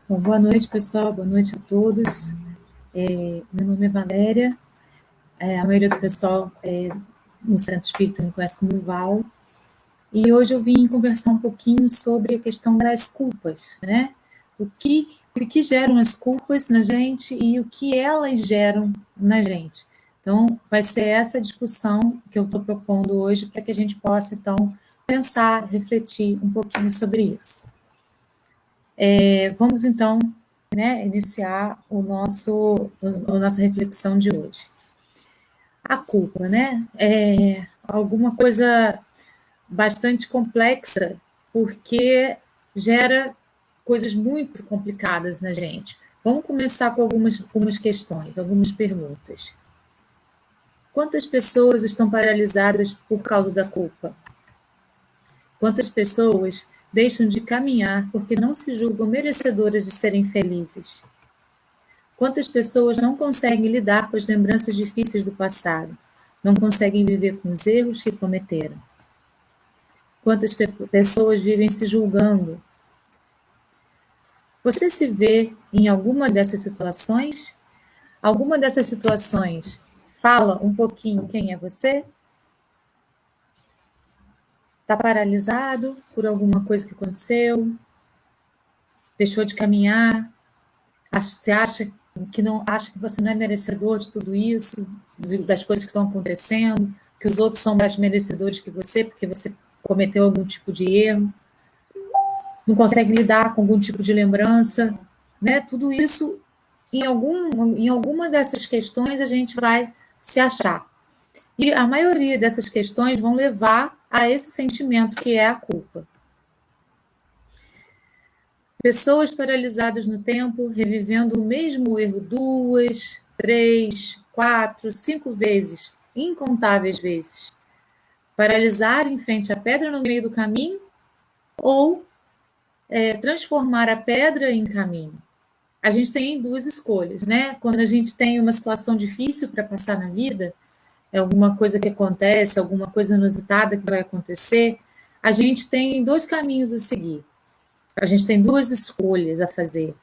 Bom, boa noite, pessoal. Boa noite a todos. Meu nome é Valéria. A maioria do pessoal no Centro Espírita me conhece como Val. E hoje eu vim conversar um pouquinho sobre a questão das culpas, né? O que geram as culpas na gente e o que elas geram na gente. Então, vai ser essa discussão que eu estou propondo hoje para que a gente possa, então, pensar, refletir um pouquinho sobre isso. Vamos, então, iniciar a nossa reflexão de hoje. A culpa, né? É alguma coisa bastante complexa, porque gera coisas muito complicadas na gente. Vamos começar com algumas questões, algumas perguntas. Quantas pessoas estão paralisadas por causa da culpa? Quantas pessoas deixam de caminhar porque não se julgam merecedoras de serem felizes? Quantas pessoas não conseguem lidar com as lembranças difíceis do passado? Não conseguem viver com os erros que cometeram? Quantas pessoas vivem se julgando? Você se vê em alguma dessas situações? Alguma dessas situações fala um pouquinho quem é você? Está paralisado por alguma coisa que aconteceu? Deixou de caminhar? Você acha que você não é merecedor de tudo isso, das coisas que estão acontecendo, que os outros são mais merecedores que você porque você cometeu algum tipo de erro, não consegue lidar com algum tipo de lembrança, né? Tudo isso em alguma dessas questões a gente vai se achar. E a maioria dessas questões vão levar a esse sentimento que é a culpa. Pessoas paralisadas no tempo, revivendo o mesmo erro 2, 3, 4, 5 vezes, incontáveis vezes. Paralisar em frente à pedra no meio do caminho ou transformar a pedra em caminho. A gente tem duas escolhas, né? Quando a gente tem uma situação difícil para passar na vida, alguma coisa que acontece, alguma coisa inusitada que vai acontecer, a gente tem dois caminhos a seguir. A gente tem duas escolhas a fazer.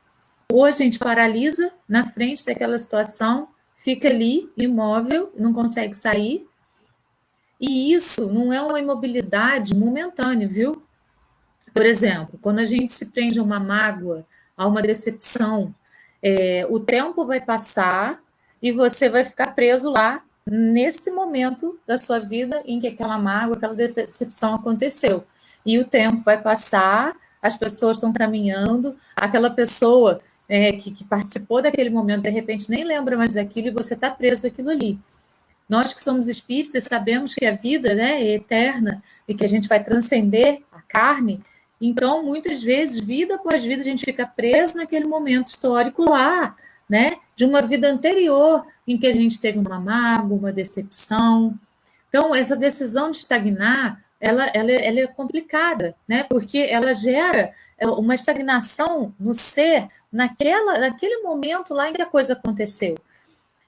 Ou a gente paralisa na frente daquela situação, fica ali imóvel, não consegue sair. E isso não é uma imobilidade momentânea, viu? Por exemplo, quando a gente se prende a uma mágoa, a uma decepção, o tempo vai passar e você vai ficar preso lá nesse momento da sua vida em que aquela mágoa, aquela decepção aconteceu. E o tempo vai passar, as pessoas estão caminhando, aquela pessoa que participou daquele momento, de repente nem lembra mais daquilo e você está preso aquilo ali. Nós que somos espíritas sabemos que a vida, né, é eterna e que a gente vai transcender a carne. Então, muitas vezes, vida após vida, a gente fica preso naquele momento histórico lá, né, de uma vida anterior em que a gente teve uma mágoa, uma decepção. Então, essa decisão de estagnar, ela é complicada, né, porque ela gera uma estagnação no ser naquele momento lá em que a coisa aconteceu.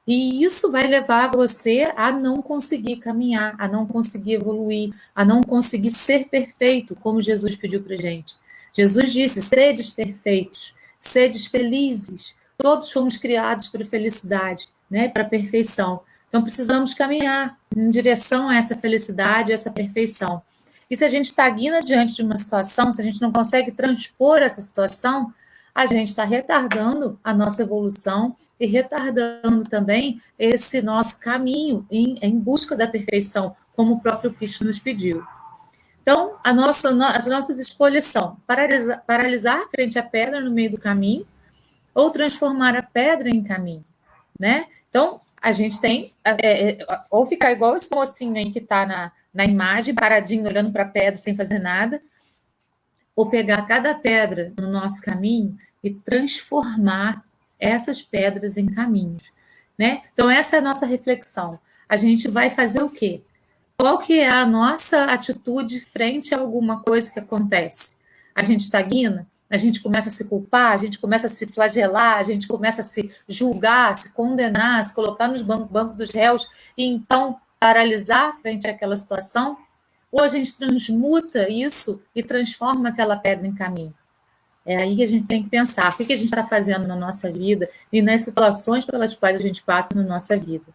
E isso vai levar você a não conseguir caminhar, a não conseguir evoluir, a não conseguir ser perfeito, como Jesus pediu para gente. Jesus disse: sedes perfeitos, sedes felizes. Todos fomos criados para a felicidade, né? Para a perfeição. Então precisamos caminhar em direção a essa felicidade, a essa perfeição. E se a gente estagna diante de uma situação, se a gente não consegue transpor essa situação, a gente está retardando a nossa evolução e retardando também esse nosso caminho em busca da perfeição, como o próprio Cristo nos pediu. Então, as nossas escolhas são paralisar frente à pedra no meio do caminho ou transformar a pedra em caminho, né? Então, a gente tem ou ficar igual esse mocinho aí que está na imagem, paradinho, olhando para a pedra sem fazer nada, ou pegar cada pedra no nosso caminho e transformar essas pedras em caminhos, né? Então essa é a nossa reflexão. A gente vai fazer o quê? Qual que é a nossa atitude frente a alguma coisa que acontece? A gente estagna? A gente começa a se culpar? A gente começa a se flagelar? A gente começa a se julgar, a se condenar, a se colocar nos bancos dos réus e então paralisar frente àquela situação? Ou a gente transmuta isso e transforma aquela pedra em caminho? É aí que a gente tem que pensar o que a gente está fazendo na nossa vida e nas situações pelas quais a gente passa na nossa vida.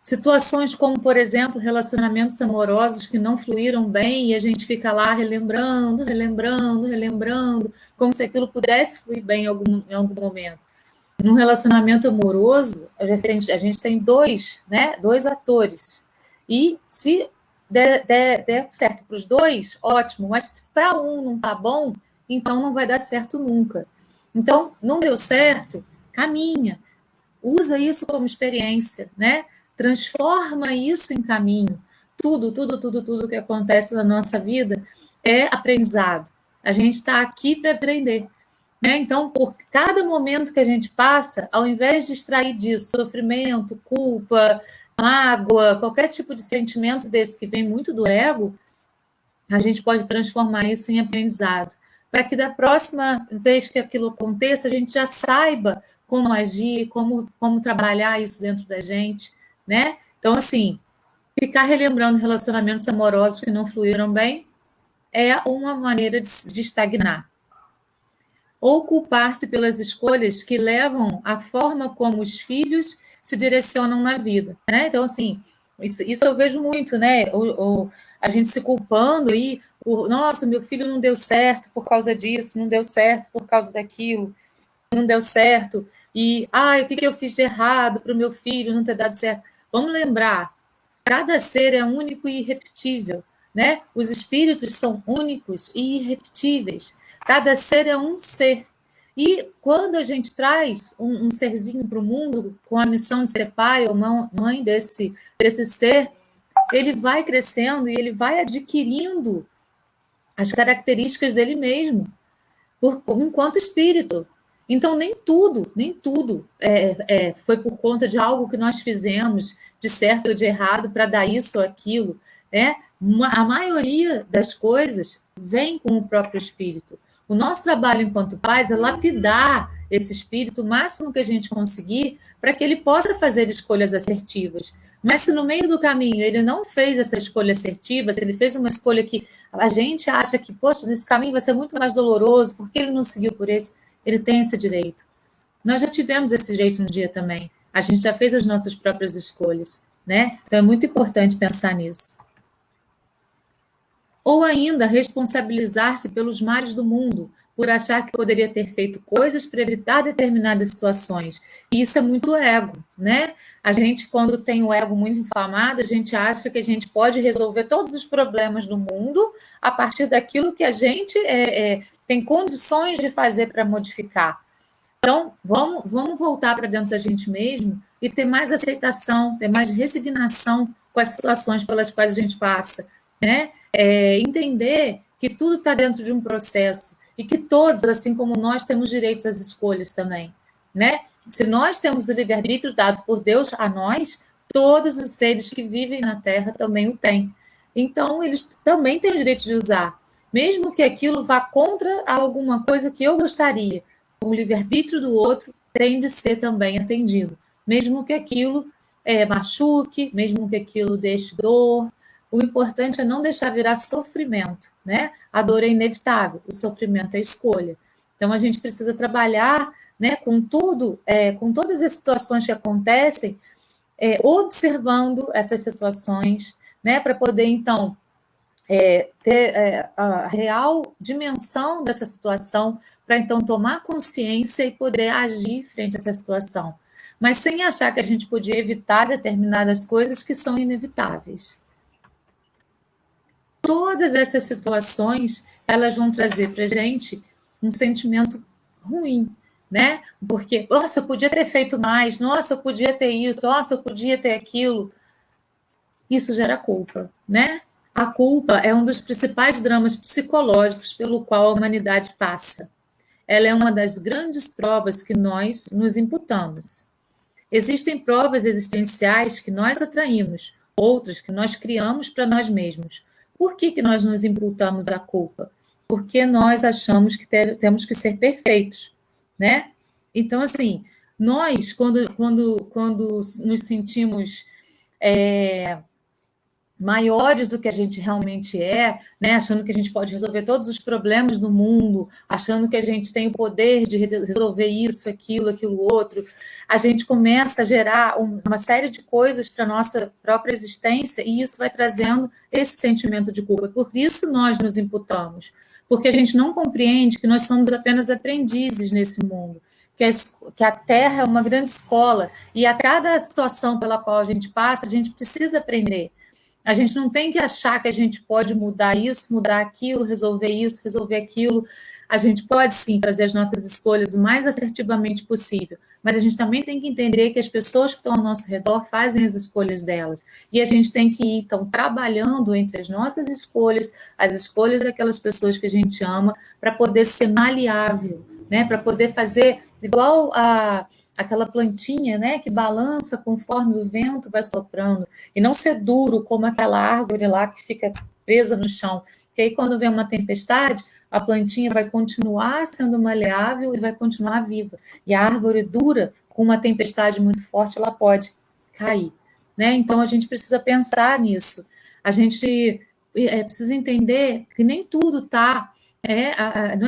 Situações como, por exemplo, relacionamentos amorosos que não fluíram bem e a gente fica lá relembrando, relembrando, relembrando, como se aquilo pudesse fluir bem em algum momento. Num relacionamento amoroso, a gente tem dois atores. E se der certo para os dois, ótimo. Mas se para um não tá bom, então não vai dar certo nunca. Então, não deu certo, caminha. Usa isso como experiência, né? Transforma isso em caminho. Tudo que acontece na nossa vida é aprendizado. A gente está aqui para aprender. Né? Então, por cada momento que a gente passa, ao invés de extrair disso sofrimento, culpa, mágoa, qualquer tipo de sentimento desse que vem muito do ego, a gente pode transformar isso em aprendizado. Para que da próxima vez que aquilo aconteça, a gente já saiba como agir, como trabalhar isso dentro da gente, né? Então, assim, ficar relembrando relacionamentos amorosos que não fluíram bem é uma maneira de estagnar. Ou culpar-se pelas escolhas que levam à forma como os filhos se direcionam na vida, né? Então, assim, isso eu vejo muito, né? A gente se culpando e, nossa, meu filho não deu certo por causa disso, não deu certo por causa daquilo, não deu certo. E, o que eu fiz de errado para o meu filho não ter dado certo? Vamos lembrar, cada ser é único e irrepetível, né? Os espíritos são únicos e irrepetíveis. Cada ser é um ser. E quando a gente traz um serzinho para o mundo com a missão de ser pai ou mãe desse ser, ele vai crescendo e ele vai adquirindo as características dele mesmo, enquanto espírito. Então, nem tudo foi por conta de algo que nós fizemos, de certo ou de errado, para dar isso ou aquilo. Né? A maioria das coisas vem com o próprio espírito. O nosso trabalho enquanto pais é lapidar esse espírito o máximo que a gente conseguir para que ele possa fazer escolhas assertivas. Mas se no meio do caminho ele não fez essa escolha assertiva, se ele fez uma escolha que a gente acha que, poxa, nesse caminho vai ser muito mais doloroso, porque ele não seguiu por esse, ele tem esse direito. Nós já tivemos esse direito um dia também. A gente já fez as nossas próprias escolhas, né? Então é muito importante pensar nisso. Ou ainda responsabilizar-se pelos males do mundo, por achar que poderia ter feito coisas para evitar determinadas situações. E isso é muito ego, né? A gente, quando tem o ego muito inflamado, a gente acha que a gente pode resolver todos os problemas do mundo a partir daquilo que a gente tem condições de fazer para modificar. Então, vamos voltar para dentro da gente mesmo e ter mais aceitação, ter mais resignação com as situações pelas quais a gente passa, né? Entender que tudo está dentro de um processo e que todos, assim como nós, temos direitos às escolhas também, né? Se nós temos o livre-arbítrio dado por Deus a nós, todos os seres que vivem na Terra também o têm. Então, eles também têm o direito de usar, mesmo que aquilo vá contra alguma coisa que eu gostaria. O livre-arbítrio do outro tem de ser também atendido, mesmo que aquilo machuque, mesmo que aquilo deixe dor. O importante é não deixar virar sofrimento, né? A dor é inevitável, o sofrimento é escolha. Então, a gente precisa trabalhar, né, com tudo, com todas as situações que acontecem, observando essas situações, né, para poder, então, ter a real dimensão dessa situação, para, então, tomar consciência e poder agir frente a essa situação. Mas sem achar que a gente podia evitar determinadas coisas que são inevitáveis. Todas essas situações, elas vão trazer para a gente um sentimento ruim, né? Porque, nossa, eu podia ter feito mais, nossa, eu podia ter isso, nossa, eu podia ter aquilo. Isso gera culpa, né? A culpa é um dos principais dramas psicológicos pelo qual a humanidade passa. Ela é uma das grandes provas que nós nos imputamos. Existem provas existenciais que nós atraímos, outras que nós criamos para nós mesmos. Por que nós nos imputamos a culpa? Porque nós achamos que temos que ser perfeitos, né? Então, assim, nós, quando nos sentimos maiores do que a gente realmente é, né? Achando que a gente pode resolver todos os problemas do mundo, achando que a gente tem o poder de resolver isso, aquilo outro, a gente começa a gerar uma série de coisas para a nossa própria existência e isso vai trazendo esse sentimento de culpa. Por isso nós nos imputamos, porque a gente não compreende que nós somos apenas aprendizes nesse mundo, que a Terra é uma grande escola e a cada situação pela qual a gente passa, a gente precisa aprender. A gente não tem que achar que a gente pode mudar isso, mudar aquilo, resolver isso, resolver aquilo. A gente pode sim fazer as nossas escolhas o mais assertivamente possível, mas a gente também tem que entender que as pessoas que estão ao nosso redor fazem as escolhas delas. E a gente tem que ir, então, trabalhando entre as nossas escolhas, as escolhas daquelas pessoas que a gente ama, para poder ser maleável, né? Para poder fazer igual aquela plantinha, né, que balança conforme o vento vai soprando, e não ser duro como aquela árvore lá que fica presa no chão, que aí quando vem uma tempestade, a plantinha vai continuar sendo maleável e vai continuar viva. E a árvore dura, com uma tempestade muito forte, ela pode cair, né? Então a gente precisa pensar nisso. A gente precisa entender que nem tudo tá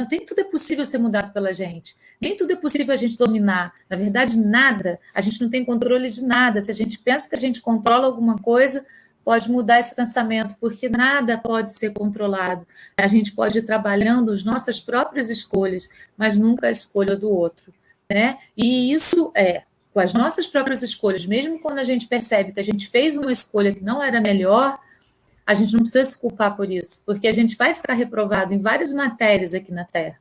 nem tudo é possível ser mudado pela gente. Nem tudo é possível a gente dominar. Na verdade, nada. A gente não tem controle de nada. Se a gente pensa que a gente controla alguma coisa, pode mudar esse pensamento, porque nada pode ser controlado. A gente pode ir trabalhando as nossas próprias escolhas, mas nunca a escolha do outro, né? E isso com as nossas próprias escolhas, mesmo quando a gente percebe que a gente fez uma escolha que não era melhor, a gente não precisa se culpar por isso, porque a gente vai ficar reprovado em várias matérias aqui na Terra.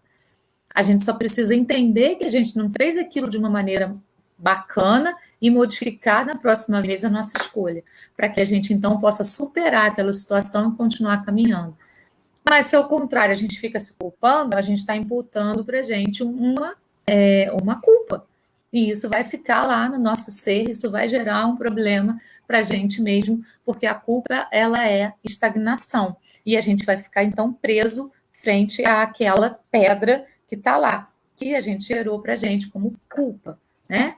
A gente só precisa entender que a gente não fez aquilo de uma maneira bacana e modificar na próxima vez a nossa escolha, para que a gente então possa superar aquela situação e continuar caminhando. Mas se ao contrário a gente fica se culpando, a gente está imputando para a gente uma culpa. E isso vai ficar lá no nosso ser, isso vai gerar um problema para a gente mesmo, porque a culpa ela é estagnação. E a gente vai ficar então preso frente àquela pedra que está lá, que a gente gerou para a gente como culpa, né?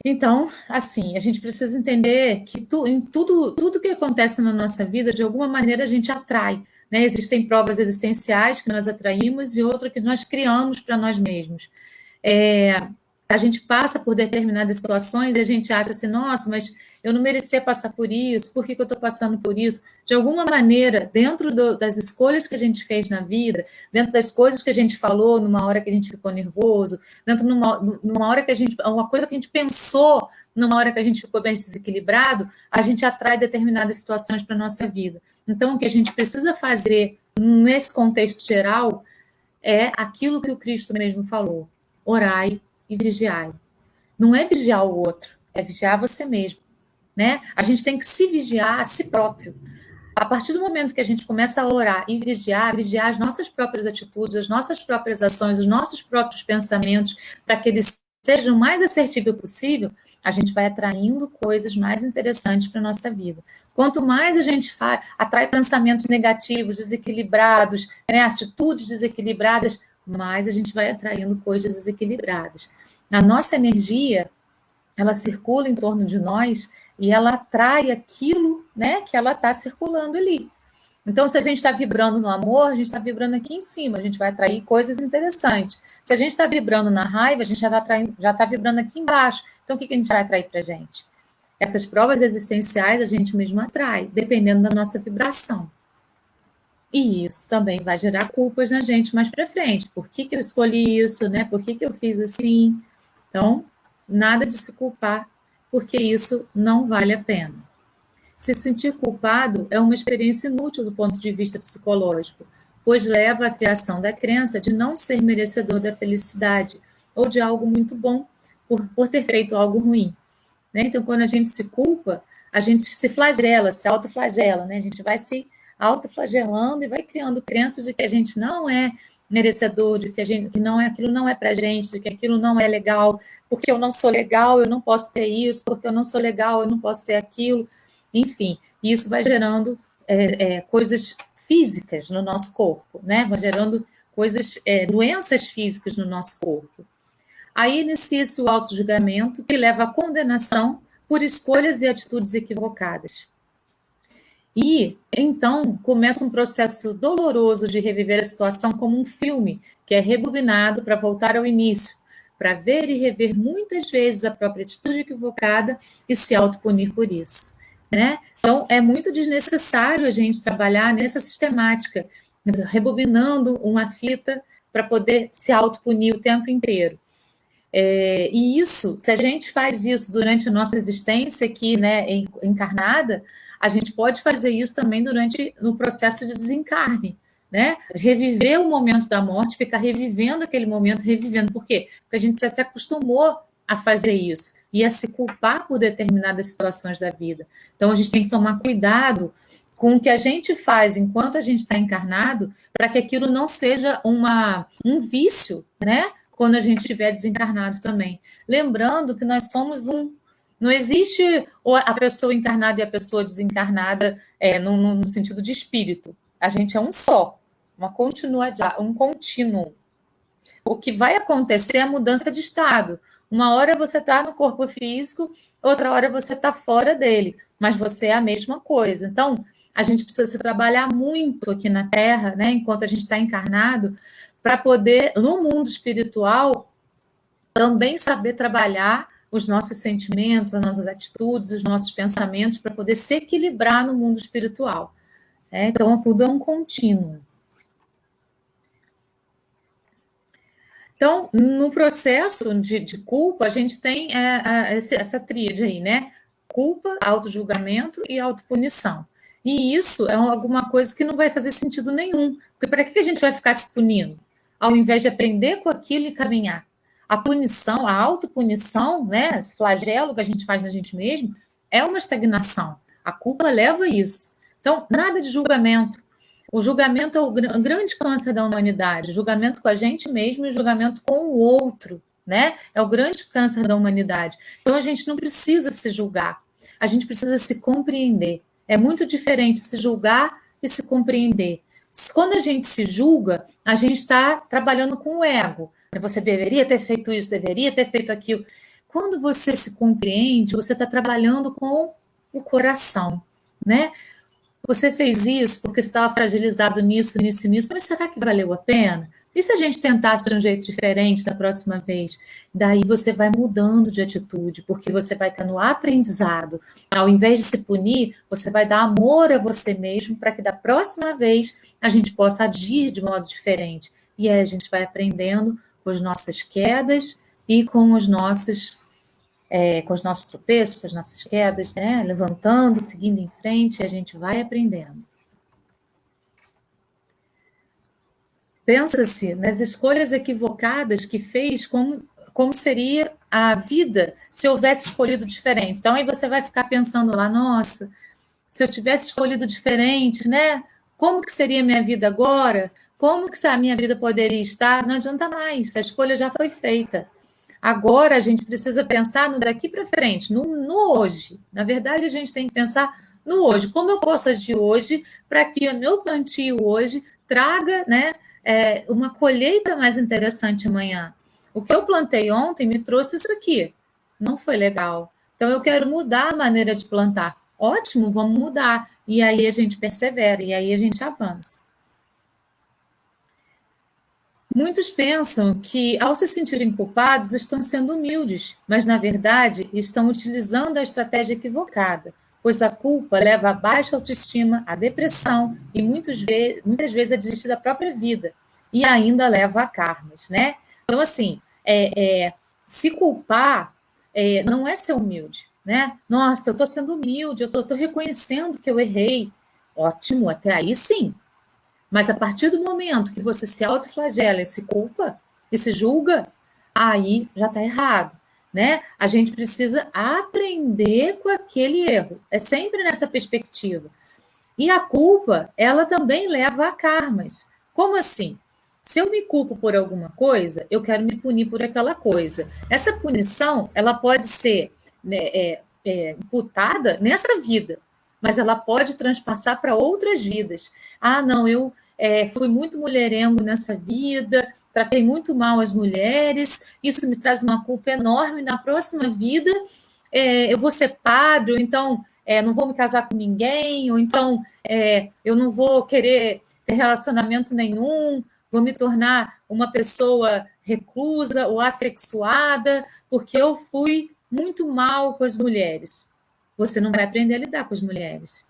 Então, assim, a gente precisa entender que em tudo que acontece na nossa vida, de alguma maneira a gente atrai, né? Existem provas existenciais que nós atraímos e outra que nós criamos para nós mesmos. A gente passa por determinadas situações e a gente acha assim, nossa, mas eu não merecia passar por isso, por que eu estou passando por isso? De alguma maneira, dentro das escolhas que a gente fez na vida, dentro das coisas que a gente falou numa hora que a gente ficou nervoso, dentro numa hora que uma coisa que a gente pensou numa hora que a gente ficou bem desequilibrado, a gente atrai determinadas situações para a nossa vida. Então, o que a gente precisa fazer nesse contexto geral é aquilo que o Cristo mesmo falou: orai e vigiai. Não é vigiar o outro, é vigiar você mesmo, né? A gente tem que se vigiar a si próprio. A partir do momento que a gente começa a orar e vigiar as nossas próprias atitudes, as nossas próprias ações, os nossos próprios pensamentos, para que eles sejam o mais assertivos possível, a gente vai atraindo coisas mais interessantes para a nossa vida. Quanto mais a gente atrai pensamentos negativos, desequilibrados, né, atitudes desequilibradas, mais a gente vai atraindo coisas desequilibradas. A nossa energia, ela circula em torno de nós e ela atrai aquilo, né, que ela está circulando ali. Então, se a gente está vibrando no amor, a gente está vibrando aqui em cima, a gente vai atrair coisas interessantes. Se a gente está vibrando na raiva, a gente já está vibrando aqui embaixo. Então, o que a gente vai atrair para a gente? Essas provas existenciais a gente mesmo atrai, dependendo da nossa vibração. E isso também vai gerar culpas na gente mais para frente. Por que eu escolhi isso, né? Por que eu fiz assim? Então, nada de se culpar, porque isso não vale a pena. Se sentir culpado é uma experiência inútil do ponto de vista psicológico, pois leva à criação da crença de não ser merecedor da felicidade ou de algo muito bom por ter feito algo ruim. Né? Então, quando a gente se culpa, a gente se flagela, se autoflagela, né? A gente vai se autoflagelando e vai criando crenças de que a gente não é merecedor, de que não é, aquilo não é pra gente, de que aquilo não é legal, porque eu não sou legal, eu não posso ter isso, porque eu não sou legal, eu não posso ter aquilo, enfim, isso vai gerando coisas físicas no nosso corpo, né? Vai gerando coisas, doenças físicas no nosso corpo. Aí inicia-se o auto-julgamento, que leva à condenação por escolhas e atitudes equivocadas. E então começa um processo doloroso de reviver a situação como um filme, que é rebobinado para voltar ao início, para ver e rever muitas vezes a própria atitude equivocada e se autopunir por isso. Né? Então, é muito desnecessário a gente trabalhar nessa sistemática, rebobinando uma fita para poder se autopunir o tempo inteiro. E isso, se a gente faz isso durante a nossa existência aqui, né, encarnada, a gente pode fazer isso também no processo de desencarne, né? Reviver o momento da morte, ficar revivendo aquele momento, revivendo. Por quê? Porque a gente já se acostumou a fazer isso e a se culpar por determinadas situações da vida. Então, a gente tem que tomar cuidado com o que a gente faz enquanto a gente está encarnado, para que aquilo não seja um vício, né? Quando a gente estiver desencarnado também. Lembrando que nós somos um. Não existe a pessoa encarnada e a pessoa desencarnada no sentido de espírito. A gente é um só, um contínuo. O que vai acontecer é a mudança de estado. Uma hora você está no corpo físico, outra hora você está fora dele, mas você é a mesma coisa. Então, a gente precisa se trabalhar muito aqui na Terra, né, enquanto a gente está encarnado, para poder, no mundo espiritual, também saber trabalhar os nossos sentimentos, as nossas atitudes, os nossos pensamentos, para poder se equilibrar no mundo espiritual. Então, tudo é um contínuo. Então, no processo de culpa, a gente tem essa tríade aí, né? Culpa, autojulgamento e autopunição. E isso é alguma coisa que não vai fazer sentido nenhum. Porque para que a gente vai ficar se punindo? Ao invés de aprender com aquilo e caminhar. A punição, a autopunição, né? Esse flagelo que a gente faz na gente mesmo, é uma estagnação. A culpa leva a isso. Então, nada de julgamento. O julgamento é o grande câncer da humanidade. O julgamento com a gente mesmo e o julgamento com o outro, né? É o grande câncer da humanidade. Então, a gente não precisa se julgar. A gente precisa se compreender. É muito diferente se julgar e se compreender. Quando a gente se julga, a gente está trabalhando com o ego. Você deveria ter feito isso, deveria ter feito aquilo. Quando você se compreende, você está trabalhando com o coração, né? Você fez isso porque você estava fragilizado nisso, nisso, nisso, mas será que valeu a pena? E se a gente tentasse de um jeito diferente da próxima vez? Daí você vai mudando de atitude, porque você vai estar no aprendizado. Ao invés de se punir, você vai dar amor a você mesmo para que da próxima vez a gente possa agir de modo diferente. E aí a gente vai aprendendo com as nossas quedas e com os nossos tropeços, com as nossas quedas, né? Levantando, seguindo em frente, a gente vai aprendendo. Pensa-se nas escolhas equivocadas que fez, como seria a vida se eu houvesse escolhido diferente. Então, aí você vai ficar pensando lá, nossa, se eu tivesse escolhido diferente, né? Como que seria a minha vida agora? Como que a minha vida poderia estar? Não adianta mais, a escolha já foi feita. Agora a gente precisa pensar no daqui para frente, no hoje. Na verdade, a gente tem que pensar no hoje. Como eu posso agir hoje para que o meu plantio hoje traga, né, uma colheita mais interessante amanhã? O que eu plantei ontem me trouxe isso aqui. Não foi legal. Então, eu quero mudar a maneira de plantar. Ótimo, vamos mudar. E aí a gente persevera, e aí a gente avança. Muitos pensam que, ao se sentirem culpados, estão sendo humildes, mas, na verdade, estão utilizando a estratégia equivocada, pois a culpa leva a baixa autoestima, a depressão e muitas vezes a desistir da própria vida, e ainda leva a karmas, né? Então, assim, se culpar não é ser humilde, né? Nossa, eu estou sendo humilde, eu só estou reconhecendo que eu errei. Ótimo, até aí sim. Mas a partir do momento que você se autoflagela e se culpa e se julga, aí já está errado, né? A gente precisa aprender com aquele erro. É sempre nessa perspectiva. E a culpa, ela também leva a karmas. Como assim? Se eu me culpo por alguma coisa, eu quero me punir por aquela coisa. Essa punição, ela pode ser, né, imputada nessa vida, mas ela pode transpassar para outras vidas. Ah, não, eu fui muito mulherengo nessa vida, tratei muito mal as mulheres, isso me traz uma culpa enorme. Na próxima vida, eu vou ser padre, ou então não vou me casar com ninguém, ou então eu não vou querer ter relacionamento nenhum, vou me tornar uma pessoa reclusa ou assexuada, porque eu fui muito mal com as mulheres. Você não vai aprender a lidar com as mulheres,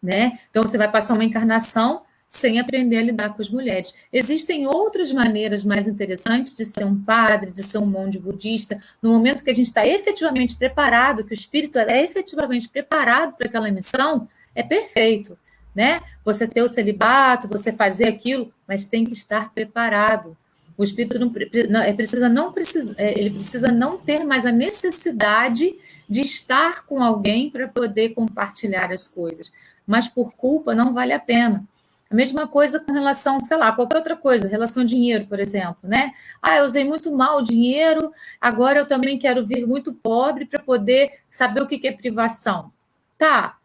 né? Então você vai passar uma encarnação sem aprender a lidar com as mulheres. Existem outras maneiras mais interessantes de ser um padre, de ser um monge budista, no momento que a gente está efetivamente preparado, que o espírito é efetivamente preparado para aquela missão, é perfeito, né? Você ter o celibato, você fazer aquilo, mas tem que estar preparado. O espírito ele precisa não ter mais a necessidade de estar com alguém para poder compartilhar as coisas. Mas por culpa não vale a pena. A mesma coisa com relação, sei lá, qualquer outra coisa, relação ao dinheiro, por exemplo, né? Eu usei muito mal o dinheiro, agora eu também quero vir muito pobre para poder saber o que é privação. Tá,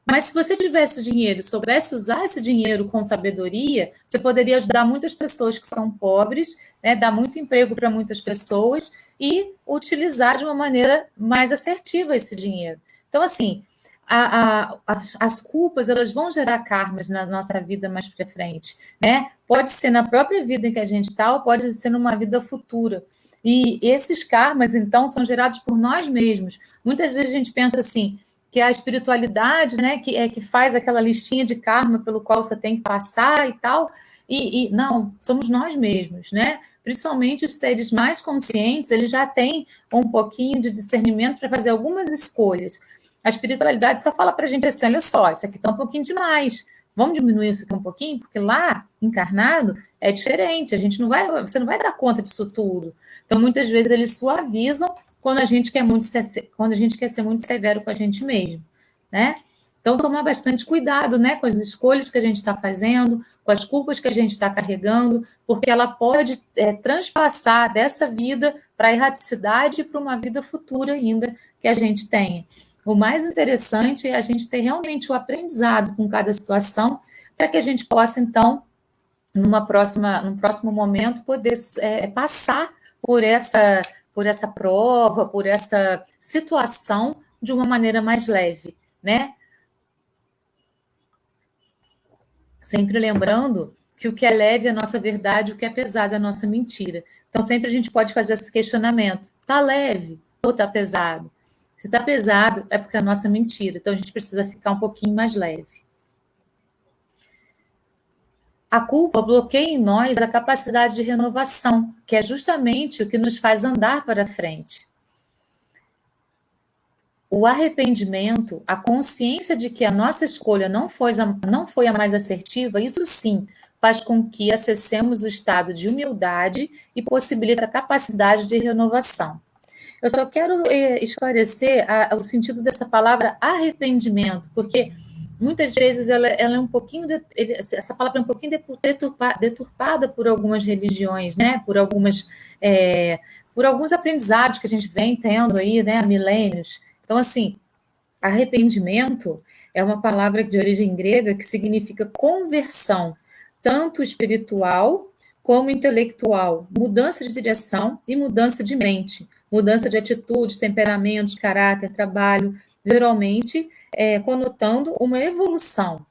mas se você tivesse dinheiro e soubesse usar esse dinheiro com sabedoria, você poderia ajudar muitas pessoas que são pobres, né, dar muito emprego para muitas pessoas e utilizar de uma maneira mais assertiva esse dinheiro. Então, assim, as culpas elas vão gerar karmas na nossa vida mais para frente, né? Pode ser na própria vida em que a gente está, ou pode ser numa vida futura. E esses karmas, então, são gerados por nós mesmos. Muitas vezes a gente pensa assim, que é a espiritualidade, né, que faz aquela listinha de karma pelo qual você tem que passar e tal, e não, somos nós mesmos, né? Principalmente os seres mais conscientes, eles já têm um pouquinho de discernimento para fazer algumas escolhas. A espiritualidade só fala para a gente assim, olha só, isso aqui está um pouquinho demais, vamos diminuir isso aqui um pouquinho, porque lá, encarnado, é diferente, você não vai dar conta disso tudo. Então, muitas vezes, eles suavizam quando a gente quer ser muito severo com a gente mesmo, né? Então, tomar bastante cuidado, né, com as escolhas que a gente está fazendo, com as culpas que a gente está carregando, porque ela pode transpassar dessa vida para a erraticidade e para uma vida futura ainda que a gente tenha. O mais interessante é a gente ter realmente o aprendizado com cada situação, para que a gente possa, então, num próximo momento, poder passar por essa prova, por essa situação de uma maneira mais leve, né? Sempre lembrando que o que é leve é a nossa verdade, o que é pesado é a nossa mentira. Então, sempre a gente pode fazer esse questionamento. Está leve ou está pesado? Se está pesado, é porque é a nossa mentira. Então, a gente precisa ficar um pouquinho mais leve. A culpa bloqueia em nós a capacidade de renovação, que é justamente o que nos faz andar para frente. O arrependimento, a consciência de que a nossa escolha não foi a mais assertiva, isso sim faz com que acessemos o estado de humildade e possibilita a capacidade de renovação. Eu só quero esclarecer o sentido dessa palavra arrependimento, porque muitas vezes ela é um pouquinho essa palavra é um pouquinho deturpada por algumas religiões, né? Por alguns aprendizados que a gente vem tendo aí, né, há milênios. Então, assim, arrependimento é uma palavra de origem grega que significa conversão, tanto espiritual como intelectual, mudança de direção e mudança de mente, mudança de atitudes, temperamentos, caráter, trabalho, geralmente conotando uma evolução,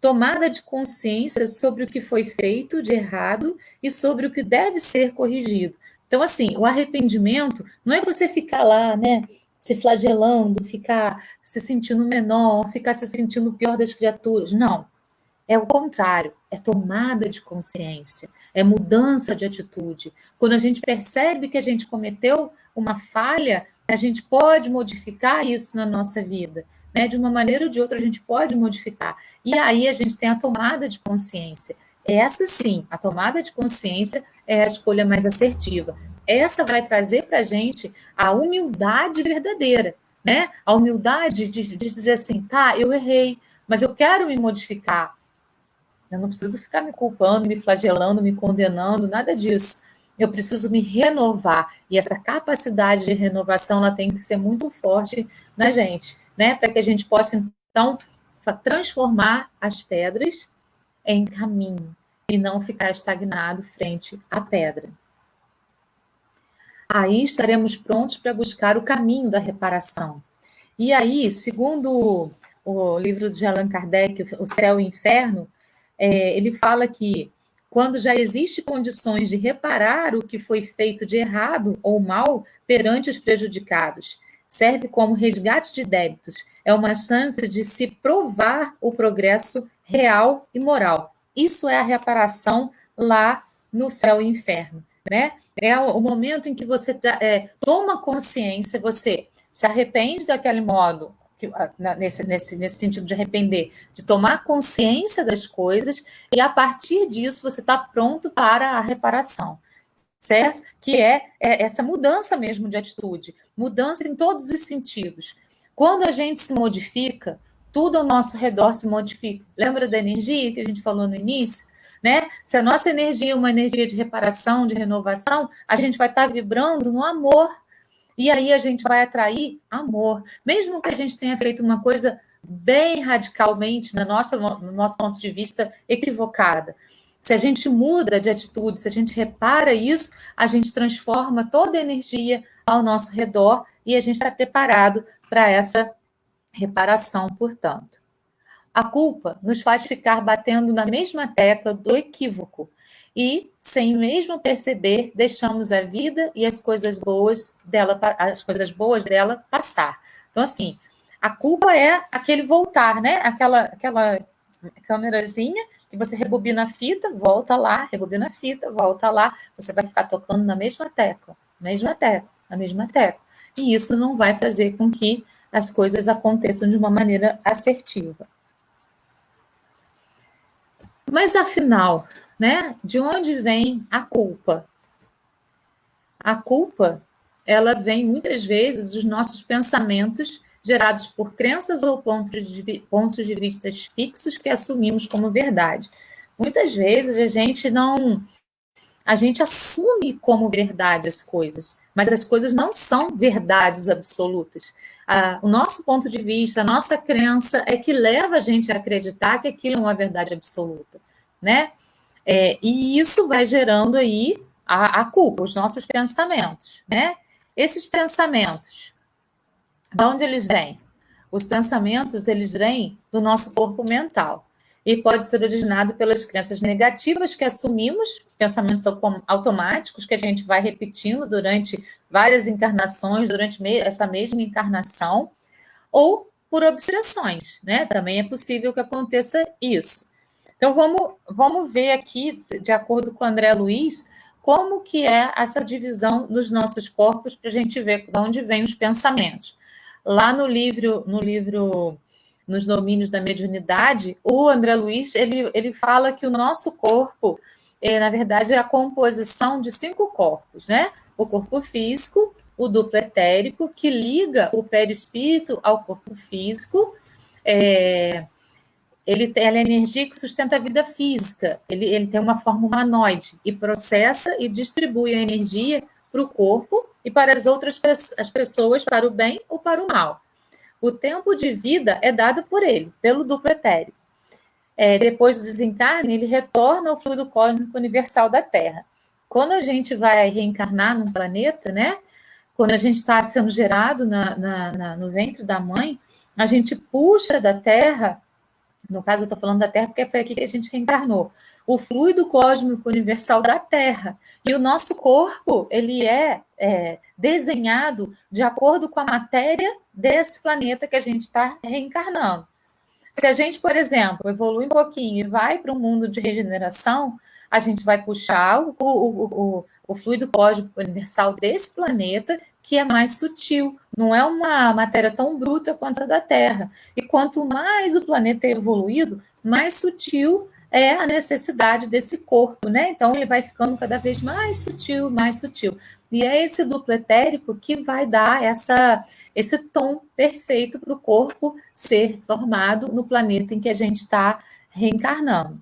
tomada de consciência sobre o que foi feito de errado e sobre o que deve ser corrigido. Então, assim, o arrependimento não é você ficar lá, né, se flagelando, ficar se sentindo menor, ficar se sentindo o pior das criaturas. Não. É o contrário, é tomada de consciência, é mudança de atitude. Quando a gente percebe que a gente cometeu uma falha, a gente pode modificar isso na nossa vida, né? De uma maneira ou de outra, a gente pode modificar. E aí a gente tem a tomada de consciência. Essa sim, a tomada de consciência é a escolha mais assertiva. Essa vai trazer para a gente a humildade verdadeira, né? A humildade de dizer assim, tá, eu errei, mas eu quero me modificar. Eu não preciso ficar me culpando, me flagelando, me condenando, nada disso. Eu preciso me renovar. E essa capacidade de renovação ela tem que ser muito forte na gente, né? Para que a gente possa, então, transformar as pedras em caminho e não ficar estagnado frente à pedra. Aí estaremos prontos para buscar o caminho da reparação. E aí, segundo o livro de Allan Kardec, O Céu e o Inferno, ele fala que quando já existe condições de reparar o que foi feito de errado ou mal perante os prejudicados, serve como resgate de débitos, é uma chance de se provar o progresso real e moral. Isso é a reparação lá no céu e inferno, né? É o momento em que você toma consciência, você se arrepende daquele modo, nesse sentido de arrepender, de tomar consciência das coisas, e a partir disso você está pronto para a reparação, certo? Que é essa mudança mesmo de atitude, mudança em todos os sentidos. Quando a gente se modifica, tudo ao nosso redor se modifica. Lembra da energia que a gente falou no início? Né? Se a nossa energia é uma energia de reparação, de renovação, a gente vai estar vibrando no amor. E aí a gente vai atrair amor. Mesmo que a gente tenha feito uma coisa bem radicalmente, no nosso ponto de vista, equivocada. Se a gente muda de atitude, se a gente repara isso, a gente transforma toda a energia ao nosso redor e a gente está preparado para essa reparação, portanto. A culpa nos faz ficar batendo na mesma tecla do equívoco e, sem mesmo perceber, deixamos a vida e as coisas boas dela passar. Então, assim, a culpa é aquele voltar, né? Aquela câmerazinha que você rebobina a fita, volta lá, rebobina a fita, volta lá, você vai ficar tocando na mesma tecla, na mesma tecla. E isso não vai fazer com que as coisas aconteçam de uma maneira assertiva. Mas afinal, né, de onde vem a culpa? A culpa, ela vem muitas vezes dos nossos pensamentos gerados por crenças ou pontos de vista fixos que assumimos como verdade. Muitas vezes a gente assume como verdade as coisas, mas as coisas não são verdades absolutas. O nosso ponto de vista, a nossa crença é que leva a gente a acreditar que aquilo é uma verdade absoluta, né? E isso vai gerando aí a culpa, os nossos pensamentos, né? Esses pensamentos, de onde eles vêm? Os pensamentos, eles vêm do nosso corpo mental e pode ser originado pelas crenças negativas que assumimos, pensamentos automáticos que a gente vai repetindo durante várias encarnações, durante essa mesma encarnação, ou por obsessões, né? Também é possível que aconteça isso. Então, vamos ver aqui, de acordo com o André Luiz, como que é essa divisão dos nossos corpos para a gente ver de onde vêm os pensamentos. Lá no livro Nos Domínios da Mediunidade, o André Luiz, ele fala que o nosso corpo, na verdade, é a composição de 5 corpos, né? O corpo físico, o duplo etérico, que liga o perispírito ao corpo físico, ele é a energia que sustenta a vida física. Ele tem uma forma humanoide e processa e distribui a energia para o corpo e para as pessoas, para o bem ou para o mal. O tempo de vida é dado por ele, pelo duplo etéreo. Depois do desencarne, ele retorna ao fluido cósmico universal da Terra. Quando a gente vai reencarnar num planeta, né? Quando a gente está sendo gerado no ventre da mãe, a gente puxa da Terra. No caso, eu estou falando da Terra porque foi aqui que a gente reencarnou. O fluido cósmico universal da Terra. E o nosso corpo, ele é desenhado de acordo com a matéria desse planeta que a gente está reencarnando. Se a gente, por exemplo, evolui um pouquinho e vai para um mundo de regeneração, a gente vai puxar o fluido cósmico universal desse planeta, que é mais sutil, não é uma matéria tão bruta quanto a da Terra. E quanto mais o planeta é evoluído, mais sutil é a necessidade desse corpo, né? Então ele vai ficando cada vez mais sutil, mais sutil. E é esse duplo etérico que vai dar esse tom perfeito para o corpo ser formado no planeta em que a gente está reencarnando.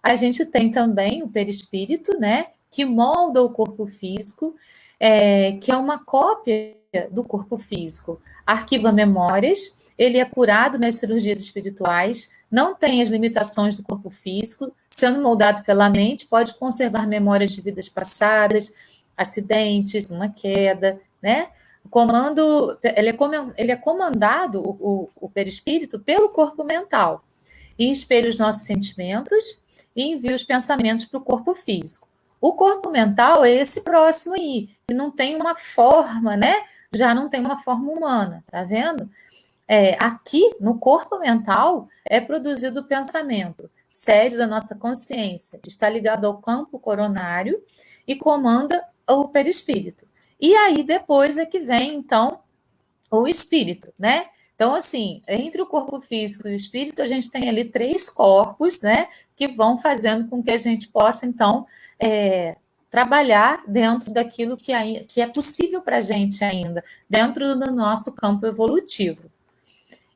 A gente tem também o perispírito, né? Que molda o corpo físico, que é uma cópia do corpo físico. Arquiva memórias, ele é curado nas cirurgias espirituais, não tem as limitações do corpo físico, sendo moldado pela mente, pode conservar memórias de vidas passadas, acidentes, uma queda, né? Ele é comandado, o perispírito, pelo corpo mental. E espelha os nossos sentimentos e envia os pensamentos para o corpo físico. O corpo mental é esse próximo aí, que não tem uma forma, né? Já não tem uma forma humana, tá vendo? Aqui, no corpo mental, é produzido o pensamento, sede da nossa consciência, está ligado ao campo coronário e comanda o perispírito. E aí, depois é que vem, então, o espírito, né? Então, assim, entre o corpo físico e o espírito, a gente tem ali 3 corpos, né? Que vão fazendo com que a gente possa, então, trabalhar dentro daquilo que é possível para a gente ainda, dentro do nosso campo evolutivo.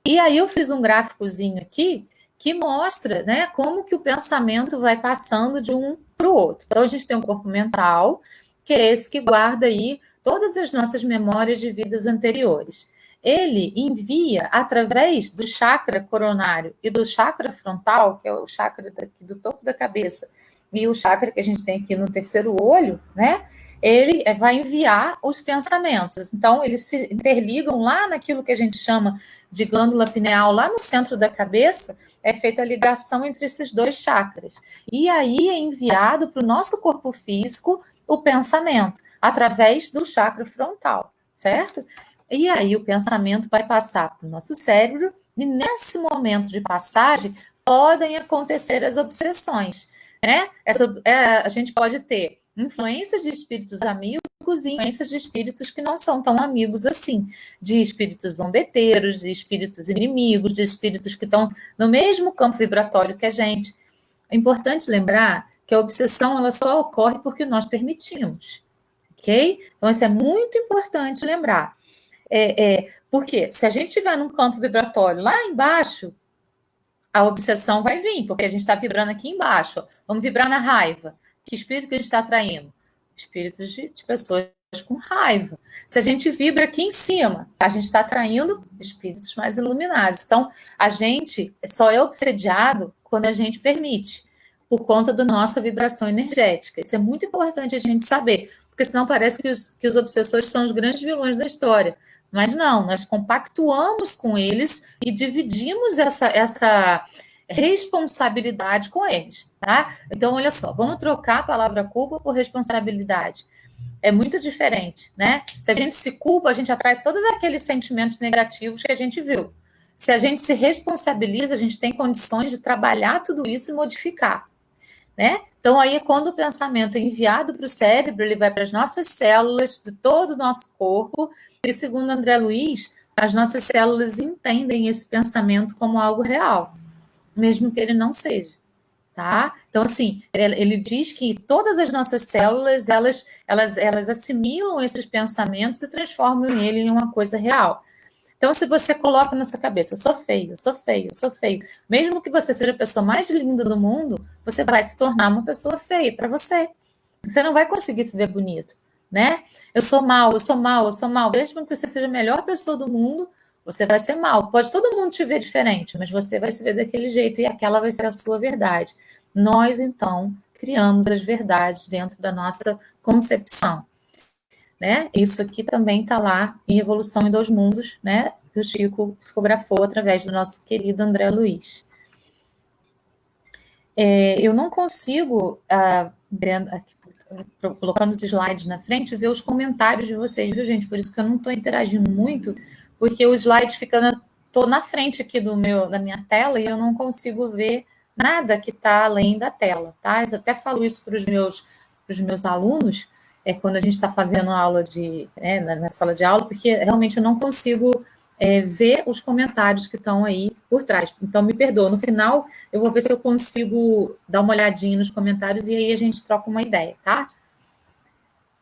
E aí eu fiz um gráficozinho aqui que mostra, né, como que o pensamento vai passando de um para o outro. Então, a gente tem um corpo mental, que é esse que guarda aí todas as nossas memórias de vidas anteriores. Ele envia, através do chakra coronário e do chakra frontal, que é o chakra daqui do topo da cabeça, e o chakra que a gente tem aqui no terceiro olho, né? Ele vai enviar os pensamentos. Então, eles se interligam lá naquilo que a gente chama de glândula pineal, lá no centro da cabeça, é feita a ligação entre esses 2 chakras. E aí é enviado para o nosso corpo físico o pensamento, através do chakra frontal, certo? E aí o pensamento vai passar para o nosso cérebro, e nesse momento de passagem podem acontecer as obsessões, né? A gente pode ter influências de espíritos amigos e influências de espíritos que não são tão amigos assim, de espíritos zombeteiros, de espíritos inimigos, de espíritos que estão no mesmo campo vibratório que a gente. É importante lembrar que a obsessão ela só ocorre porque nós permitimos, ok? Então, isso é muito importante lembrar. Porque se a gente estiver num campo vibratório lá embaixo, a obsessão vai vir, porque a gente está vibrando aqui embaixo. Vamos vibrar na raiva. Que espírito que a gente está atraindo? Espíritos de pessoas com raiva. Se a gente vibra aqui em cima, a gente está atraindo espíritos mais iluminados. Então, a gente só é obsediado quando a gente permite, por conta da nossa vibração energética. Isso é muito importante a gente saber, porque senão parece que os obsessores são os grandes vilões da história. Mas não, nós compactuamos com eles e dividimos essa responsabilidade com eles, tá? Então, olha só, vamos trocar a palavra culpa por responsabilidade. É muito diferente, né? Se a gente se culpa, a gente atrai todos aqueles sentimentos negativos que a gente viu. Se a gente se responsabiliza, a gente tem condições de trabalhar tudo isso e modificar, né? Então, aí, quando o pensamento é enviado para o cérebro, ele vai para as nossas células de todo o nosso corpo, e segundo André Luiz, as nossas células entendem esse pensamento como algo real, mesmo que ele não seja, tá? Então, assim, ele diz que todas as nossas células, elas assimilam esses pensamentos e transformam ele em uma coisa real. Então, se você coloca na sua cabeça, eu sou feio, eu sou feio, eu sou feio, mesmo que você seja a pessoa mais linda do mundo, você vai se tornar uma pessoa feia para você. Você não vai conseguir se ver bonito, né? Eu sou mal, eu sou mal, eu sou mal. Mesmo que você seja a melhor pessoa do mundo, você vai ser mal. Pode todo mundo te ver diferente, mas você vai se ver daquele jeito e aquela vai ser a sua verdade. Nós, então, criamos as verdades dentro da nossa concepção. Né? Isso aqui também está lá em Evolução em Dois Mundos, né? Que o Chico psicografou através do nosso querido André Luiz. Eu não consigo, colocando os slides na frente, ver os comentários de vocês, viu, gente? Por isso que eu não estou interagindo muito, porque o slide fica na frente aqui da minha tela e eu não consigo ver nada que está além da tela, tá? Eu até falo isso para os meus alunos, quando a gente está fazendo aula na sala de aula, porque realmente eu não consigo ver os comentários que estão aí por trás. Então, me perdoa. No final, eu vou ver se eu consigo dar uma olhadinha nos comentários e aí a gente troca uma ideia, tá?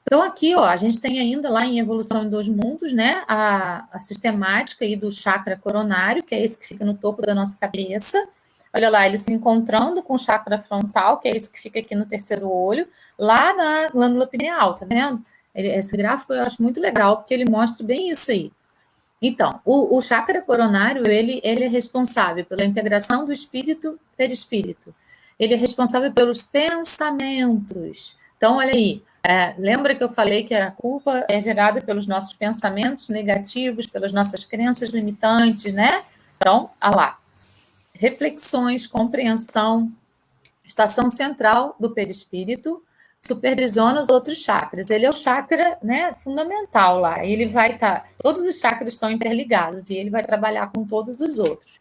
Então, aqui, ó, a gente tem ainda lá em Evolução em Dois Mundos, né, a sistemática aí do chakra coronário, que é esse que fica no topo da nossa cabeça. Olha lá, ele se encontrando com o chakra frontal, que é esse que fica aqui no terceiro olho, lá na glândula pineal, tá vendo? Esse gráfico eu acho muito legal, porque ele mostra bem isso aí. Então, o chakra coronário, ele é responsável pela integração do espírito perispírito. Ele é responsável pelos pensamentos. Então, olha aí, Lembra que eu falei que a culpa é gerada pelos nossos pensamentos negativos, pelas nossas crenças limitantes, né? Então, olha lá. Reflexões, compreensão, estação central do perispírito, supervisiona os outros chakras. Ele é o chakra, né, fundamental lá. Ele vai estar... todos os chakras estão interligados e ele vai trabalhar com todos os outros.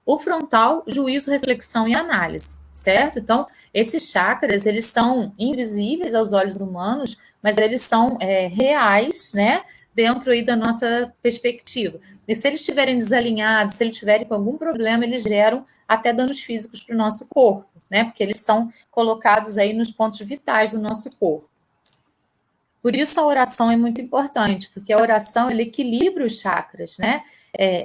O frontal, juízo, reflexão e análise, certo? Então, esses chakras, eles são invisíveis aos olhos humanos, mas eles são reais, né? Dentro aí da nossa perspectiva. E se eles estiverem desalinhados, se eles estiverem com algum problema, eles geram até danos físicos para o nosso corpo, né? Porque eles são colocados aí nos pontos vitais do nosso corpo. Por isso a oração é muito importante, porque a oração ela equilibra os chakras, né?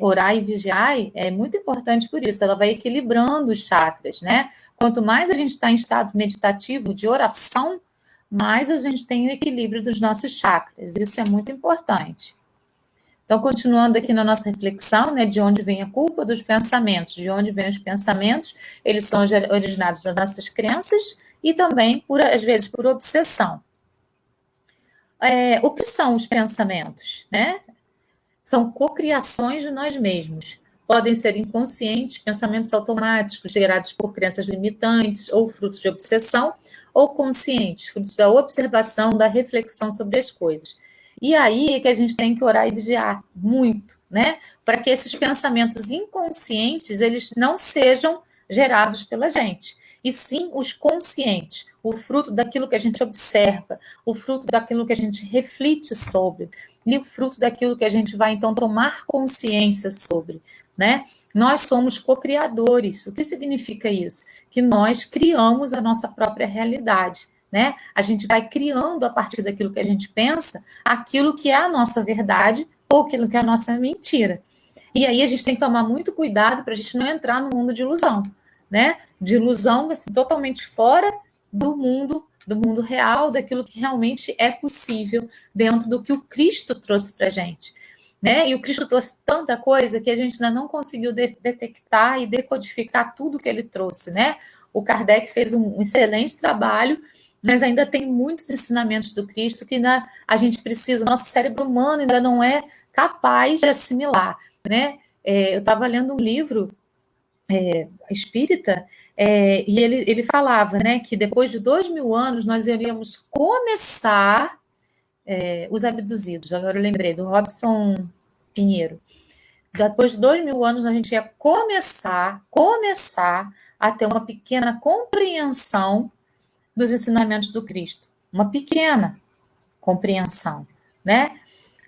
Orar e vigiar é muito importante por isso, ela vai equilibrando os chakras, né? Quanto mais a gente está em estado meditativo de oração, mais a gente tem o equilíbrio dos nossos chakras. Isso é muito importante. Então, continuando aqui na nossa reflexão, né, de onde vem a culpa dos pensamentos, de onde vêm os pensamentos, eles são originados das nossas crenças e também, às vezes, por obsessão. O que são os pensamentos, né? São cocriações de nós mesmos. Podem ser inconscientes, pensamentos automáticos gerados por crenças limitantes ou frutos de obsessão, ou conscientes, frutos da observação, da reflexão sobre as coisas. E aí é que a gente tem que orar e vigiar muito, né? Para que esses pensamentos inconscientes, eles não sejam gerados pela gente, e sim os conscientes, o fruto daquilo que a gente observa, o fruto daquilo que a gente reflete sobre, e o fruto daquilo que a gente vai, então, tomar consciência sobre, né? Nós somos co-criadores. O que significa isso? Que nós criamos a nossa própria realidade, né? A gente vai criando, a partir daquilo que a gente pensa, aquilo que é a nossa verdade ou aquilo que é a nossa mentira. E aí a gente tem que tomar muito cuidado para a gente não entrar no mundo de ilusão, né? De ilusão, assim, totalmente fora do mundo real, daquilo que realmente é possível dentro do que o Cristo trouxe para a gente. Né? E o Cristo trouxe tanta coisa que a gente ainda não conseguiu detectar e decodificar tudo que ele trouxe. Né? O Kardec fez um excelente trabalho, mas ainda tem muitos ensinamentos do Cristo que ainda a gente precisa, o nosso cérebro humano ainda não é capaz de assimilar. Né? Eu estava lendo um livro espírita, e ele falava, né, que depois de 2000 anos nós iríamos começar os abduzidos. Agora eu lembrei do Robson Pinheiro. Depois de 2000 anos a gente ia começar a ter uma pequena compreensão dos ensinamentos do Cristo, uma pequena compreensão, né?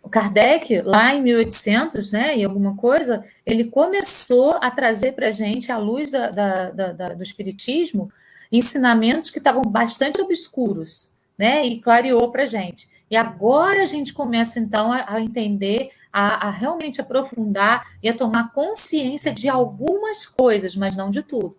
O Kardec, lá em 1800, né, e alguma coisa, ele começou a trazer para a gente, à luz do Espiritismo, ensinamentos que estavam bastante obscuros, né, e clareou para a gente. E agora a gente começa, então, a entender, a realmente aprofundar e a tomar consciência de algumas coisas, mas não de tudo.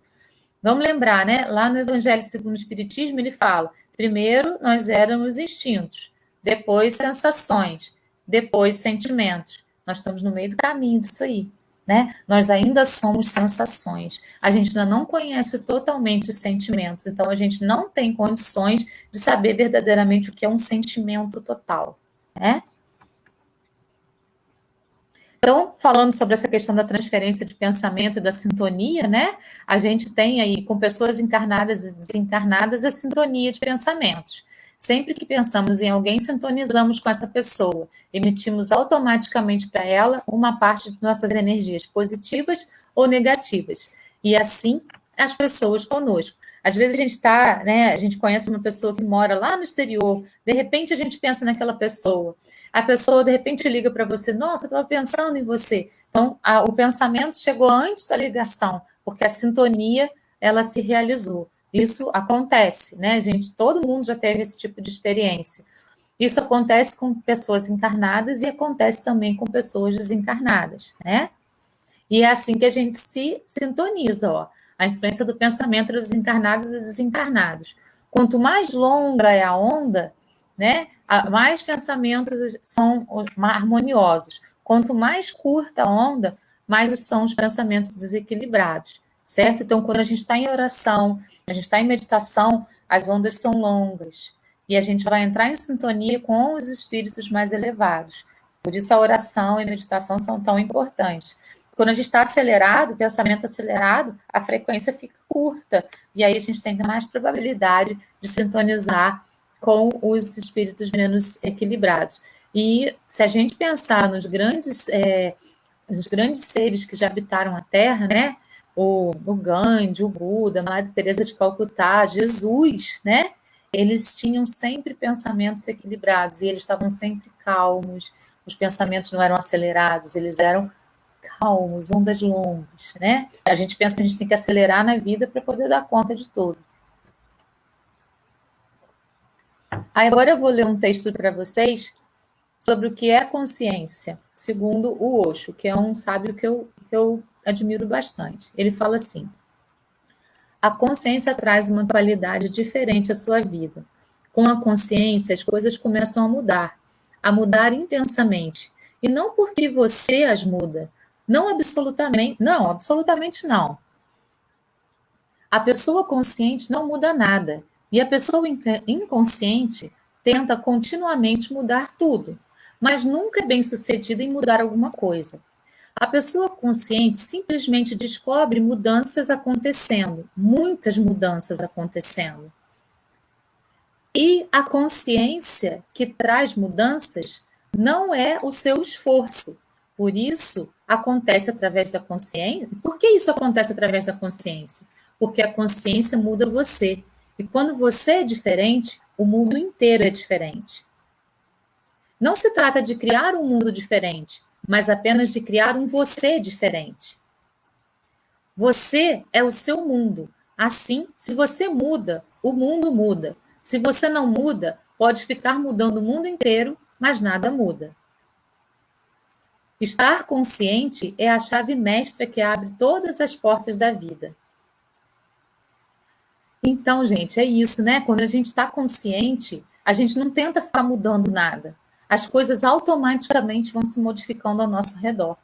Vamos lembrar, né, lá no Evangelho segundo o Espiritismo, ele fala, primeiro nós éramos instintos, depois sensações, depois sentimentos. Nós estamos no meio do caminho disso aí, né? Nós ainda somos sensações. A gente ainda não conhece totalmente os sentimentos, então a gente não tem condições de saber verdadeiramente o que é um sentimento total, né? Então, falando sobre essa questão da transferência de pensamento e da sintonia, né? A gente tem aí, com pessoas encarnadas e desencarnadas, a sintonia de pensamentos. Sempre que pensamos em alguém, sintonizamos com essa pessoa, emitimos automaticamente para ela uma parte de nossas energias positivas ou negativas. E assim as pessoas conosco. Às vezes a gente está, né? A gente conhece uma pessoa que mora lá no exterior, de repente a gente pensa naquela pessoa. A pessoa, de repente, liga para você, nossa, eu estava pensando em você. Então, o pensamento chegou antes da ligação, porque a sintonia, ela se realizou. Isso acontece, né, gente? Todo mundo já teve esse tipo de experiência. Isso acontece com pessoas encarnadas e acontece também com pessoas desencarnadas, né? E é assim que a gente se sintoniza, ó. A influência do pensamento dos encarnados e desencarnados. Quanto mais longa é a onda, né, mais pensamentos são harmoniosos. Quanto mais curta a onda, mais são os pensamentos desequilibrados, certo? Então, quando a gente está em oração, a gente está em meditação, as ondas são longas. E a gente vai entrar em sintonia com os espíritos mais elevados. Por isso a oração e a meditação são tão importantes. Quando a gente está acelerado, o pensamento acelerado, a frequência fica curta. E aí a gente tem mais probabilidade de sintonizar com os espíritos menos equilibrados. E se a gente pensar nos grandes seres que já habitaram a Terra, né? O Gandhi, o Buda, a Madre Teresa de Calcutá, Jesus, né? Eles tinham sempre pensamentos equilibrados e eles estavam sempre calmos. Os pensamentos não eram acelerados, eles eram calmos, ondas longas, né? A gente pensa que a gente tem que acelerar na vida para poder dar conta de tudo. Agora eu vou ler um texto para vocês sobre o que é consciência, segundo o Osho, que é um sábio que eu admiro bastante. Ele fala assim: a consciência traz uma qualidade diferente à sua vida. Com a consciência, as coisas começam a mudar intensamente. E não porque você as muda. Absolutamente não. A pessoa consciente não muda nada. E a pessoa inconsciente tenta continuamente mudar tudo, mas nunca é bem-sucedida em mudar alguma coisa. A pessoa consciente simplesmente descobre mudanças acontecendo, muitas mudanças acontecendo. E a consciência que traz mudanças não é o seu esforço. Por isso, acontece através da consciência. Por que isso acontece através da consciência? Porque a consciência muda você. E quando você é diferente, o mundo inteiro é diferente. Não se trata de criar um mundo diferente, mas apenas de criar um você diferente. Você é o seu mundo. Assim, se você muda, o mundo muda. Se você não muda, pode ficar mudando o mundo inteiro, mas nada muda. Estar consciente é a chave mestra que abre todas as portas da vida. Então, gente, é isso, né? Quando a gente está consciente, a gente não tenta ficar mudando nada. As coisas automaticamente vão se modificando ao nosso redor,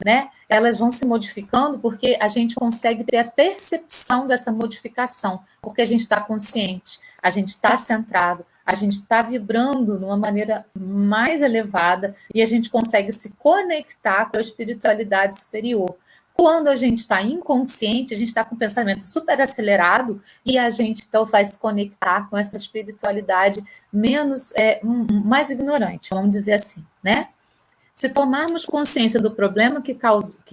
né? Elas vão se modificando porque a gente consegue ter a percepção dessa modificação, porque a gente está consciente, a gente está centrado, a gente está vibrando de uma maneira mais elevada e a gente consegue se conectar com a espiritualidade superior. Quando a gente está inconsciente, a gente está com o pensamento super acelerado e a gente então vai se conectar com essa espiritualidade mais ignorante, vamos dizer assim, né? Se tomarmos consciência do problema que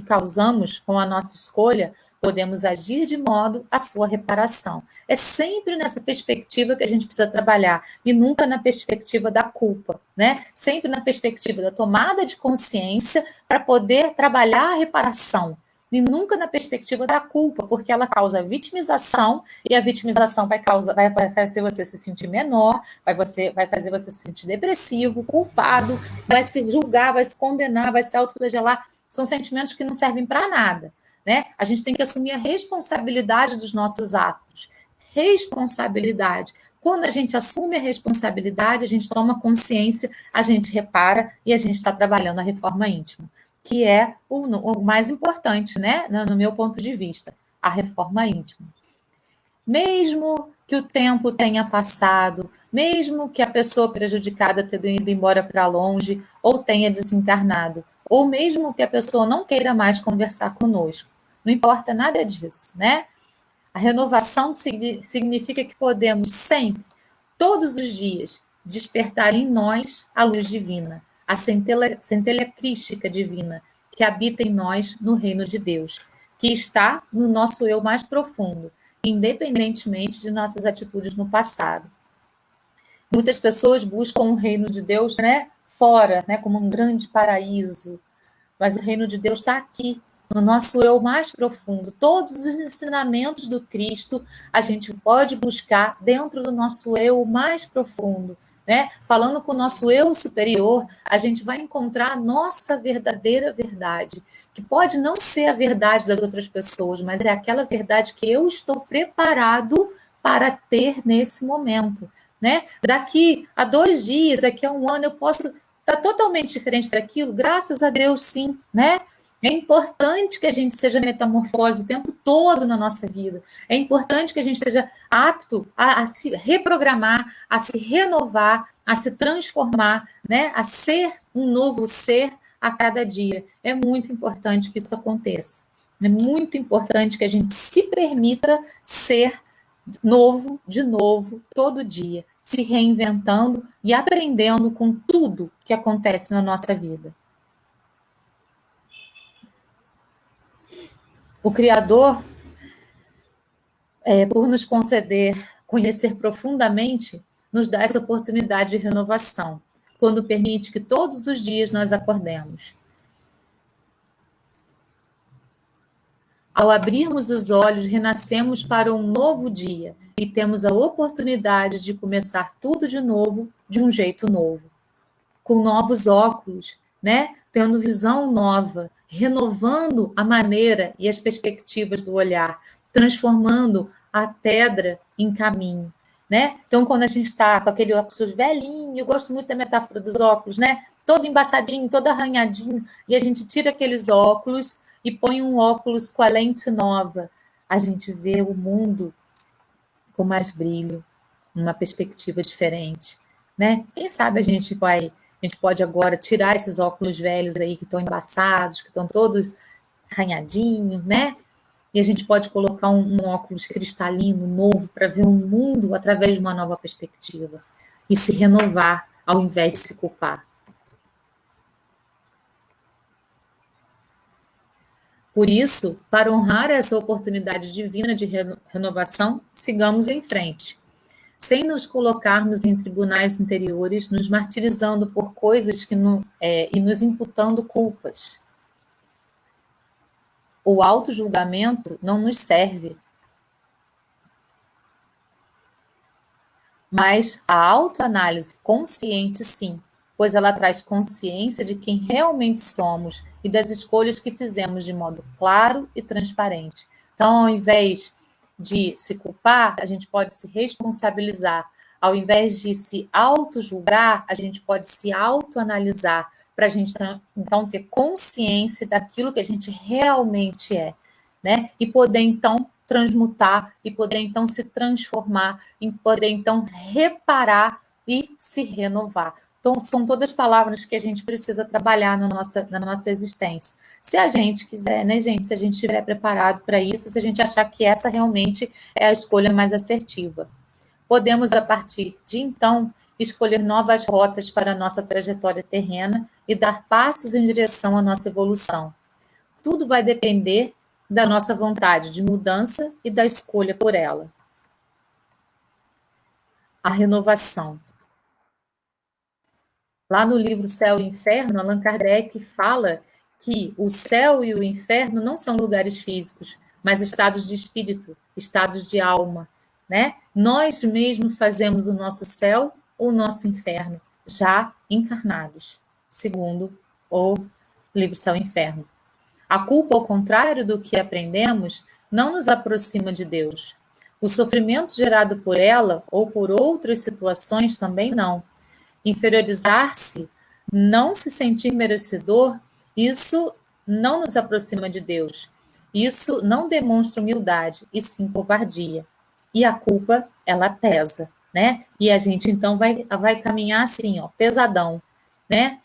causamos com a nossa escolha, podemos agir de modo à sua reparação. É sempre nessa perspectiva que a gente precisa trabalhar e nunca na perspectiva da culpa, né? Sempre na perspectiva da tomada de consciência para poder trabalhar a reparação. E nunca na perspectiva da culpa, porque ela causa vitimização e a vitimização vai fazer você se sentir menor, vai fazer você se sentir depressivo, culpado, vai se julgar, vai se condenar, vai se autoflagelar. São sentimentos que não servem para nada, né? A gente tem que assumir a responsabilidade dos nossos atos. Responsabilidade. Quando a gente assume a responsabilidade, a gente toma consciência, a gente repara e a gente está trabalhando a reforma íntima, que é o mais importante, né? No meu ponto de vista, a reforma íntima. Mesmo que o tempo tenha passado, mesmo que a pessoa prejudicada tenha ido embora para longe ou tenha desencarnado, ou mesmo que a pessoa não queira mais conversar conosco, não importa nada disso, né? A renovação significa que podemos sempre, todos os dias, despertar em nós a luz divina, a centelha crística divina, que habita em nós no reino de Deus, que está no nosso eu mais profundo, independentemente de nossas atitudes no passado. Muitas pessoas buscam o reino de Deus, né, fora, né, como um grande paraíso, mas o reino de Deus está aqui, no nosso eu mais profundo. Todos os ensinamentos do Cristo a gente pode buscar dentro do nosso eu mais profundo, né? Falando com o nosso eu superior, a gente vai encontrar a nossa verdadeira verdade, que pode não ser a verdade das outras pessoas, mas é aquela verdade que eu estou preparado para ter nesse momento, né? Daqui a 2 dias, daqui a 1 ano, eu posso estar totalmente diferente daquilo, graças a Deus, sim, né? É importante que a gente seja metamorfose o tempo todo na nossa vida. É importante que a gente seja apto a se reprogramar, a se renovar, a se transformar, né? A ser um novo ser a cada dia. É muito importante que isso aconteça. É muito importante que a gente se permita ser novo, de novo, todo dia, se reinventando e aprendendo com tudo que acontece na nossa vida. O Criador, por nos conceder conhecer profundamente, nos dá essa oportunidade de renovação, quando permite que todos os dias nós acordemos. Ao abrirmos os olhos, renascemos para um novo dia e temos a oportunidade de começar tudo de novo, de um jeito novo, com novos óculos, né? Tendo visão nova, renovando a maneira e as perspectivas do olhar, transformando a pedra em caminho, né? Então, quando a gente está com aquele óculos velhinho, eu gosto muito da metáfora dos óculos, né? Todo embaçadinho, todo arranhadinho, e a gente tira aqueles óculos e põe um óculos com a lente nova. A gente vê o mundo com mais brilho, numa perspectiva diferente, né? Quem sabe a gente pode agora tirar esses óculos velhos aí que estão embaçados, que estão todos arranhadinhos, né? E a gente pode colocar um óculos cristalino, novo, para ver o mundo através de uma nova perspectiva e se renovar ao invés de se culpar. Por isso, para honrar essa oportunidade divina de renovação, sigamos em frente, sem nos colocarmos em tribunais interiores, nos martirizando por coisas e nos imputando culpas. O auto-julgamento não nos serve, mas a autoanálise consciente sim, pois ela traz consciência de quem realmente somos e das escolhas que fizemos de modo claro e transparente. Então, ao invés de se culpar, a gente pode se responsabilizar. Ao invés de se auto-julgar, a gente pode se autoanalisar para a gente, então, ter consciência daquilo que a gente realmente é, né? E poder, então, transmutar e poder, então, se transformar, e poder, então, reparar e se renovar. Então, são todas palavras que a gente precisa trabalhar na nossa existência. Se a gente quiser, né, gente? Se a gente estiver preparado para isso, se a gente achar que essa realmente é a escolha mais assertiva. Podemos, a partir de então, escolher novas rotas para a nossa trajetória terrena e dar passos em direção à nossa evolução. Tudo vai depender da nossa vontade de mudança e da escolha por ela. A renovação. Lá no livro Céu e Inferno, Allan Kardec fala que o céu e o inferno não são lugares físicos, mas estados de espírito, estados de alma, né? Nós mesmos fazemos o nosso céu ou o nosso inferno, já encarnados, segundo o livro Céu e Inferno. A culpa, ao contrário do que aprendemos, não nos aproxima de Deus. O sofrimento gerado por ela ou por outras situações também não. Inferiorizar-se, não se sentir merecedor, isso não nos aproxima de Deus. Isso não demonstra humildade, e sim covardia. E a culpa, ela pesa, né? E a gente, então, vai caminhar assim, ó, pesadão, né?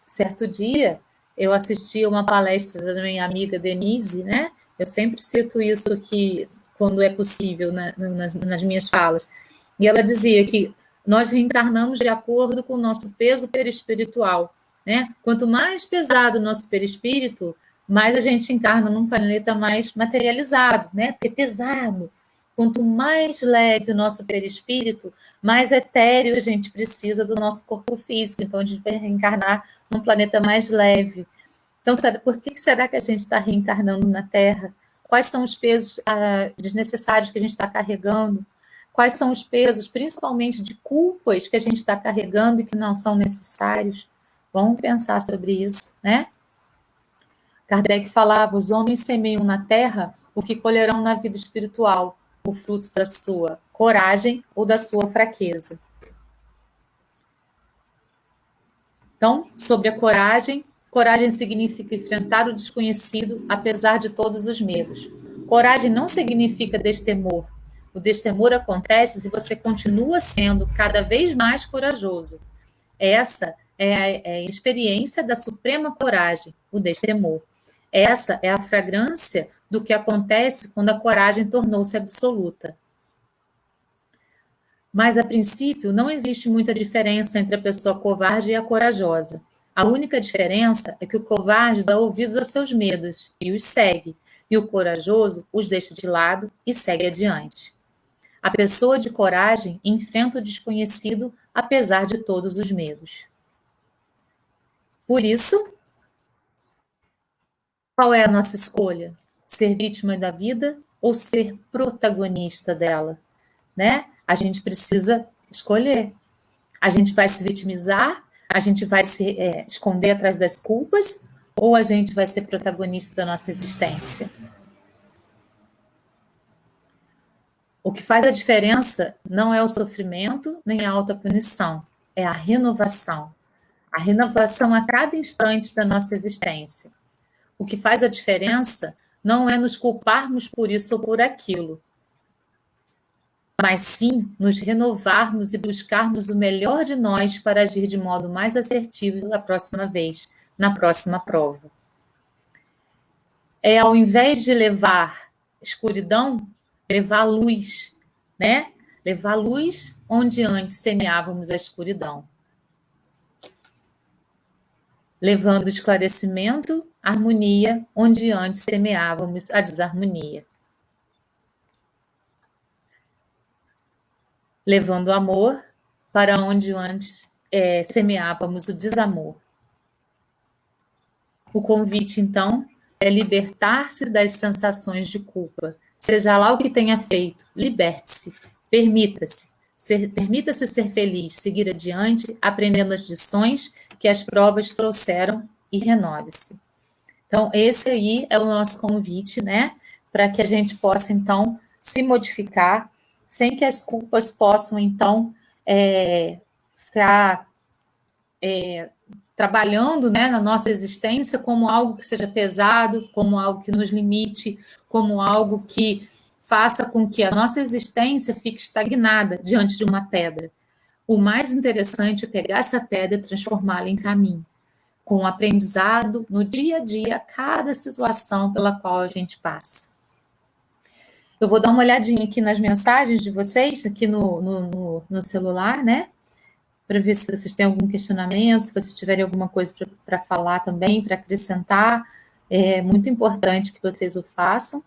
Certo dia, eu assisti uma palestra da minha amiga Denise, né? Eu sempre cito isso aqui, quando é possível, né, nas minhas falas. E ela dizia que nós reencarnamos de acordo com o nosso peso perispiritual, né? Quanto mais pesado o nosso perispírito, mais a gente encarna num planeta mais materializado, né? Porque é pesado. Quanto mais leve o nosso perispírito, mais etéreo a gente precisa do nosso corpo físico. Então, a gente vai reencarnar num planeta mais leve. Então, por que será que a gente está reencarnando na Terra? Quais são os pesos desnecessários que a gente está carregando? Quais são os pesos, principalmente de culpas, que a gente está carregando e que não são necessários? Vamos pensar sobre isso, né? Kardec falava: os homens semeiam na terra o que colherão na vida espiritual, o fruto da sua coragem ou da sua fraqueza. Então, sobre a coragem, Coragem significa enfrentar o desconhecido, apesar de todos os medos. Coragem não significa destemor. O destemor acontece se você continua sendo cada vez mais corajoso. Essa é a experiência da suprema coragem, o destemor. Essa é a fragrância do que acontece quando a coragem tornou-se absoluta. Mas, a princípio, não existe muita diferença entre a pessoa covarde e a corajosa. A única diferença é que o covarde dá ouvidos a seus medos e os segue, e o corajoso os deixa de lado e segue adiante. A pessoa de coragem enfrenta o desconhecido apesar de todos os medos. Por isso, qual é a nossa escolha? Ser vítima da vida ou ser protagonista dela? Né? A gente precisa escolher. A gente vai se vitimizar, a gente vai se esconder atrás das culpas, ou a gente vai ser protagonista da nossa existência? O que faz a diferença não é o sofrimento, nem a autopunição, é a renovação. A renovação a cada instante da nossa existência. O que faz a diferença não é nos culparmos por isso ou por aquilo, mas sim nos renovarmos e buscarmos o melhor de nós para agir de modo mais assertivo da próxima vez, na próxima prova. É ao invés de levar escuridão, levar luz, né? Levar luz onde antes semeávamos a escuridão. Levando esclarecimento, harmonia, onde antes semeávamos a desarmonia. Levando amor para onde antes semeávamos o desamor. O convite, então, é libertar-se das sensações de culpa. Seja lá o que tenha feito, liberte-se, permita-se. Permita-se ser feliz, seguir adiante, aprendendo as lições que as provas trouxeram e renove-se. Então, esse aí é o nosso convite, né? Para que a gente possa, então, se modificar, sem que as culpas possam, então, ficar trabalhando, né, na nossa existência como algo que seja pesado, como algo que nos limite, como algo que faça com que a nossa existência fique estagnada diante de uma pedra. O mais interessante é pegar essa pedra e transformá-la em caminho, com o aprendizado no dia a dia, cada situação pela qual a gente passa. Eu vou dar uma olhadinha aqui nas mensagens de vocês, aqui no celular, né? Para ver se vocês têm algum questionamento, se vocês tiverem alguma coisa para falar também, para acrescentar. É muito importante que vocês o façam.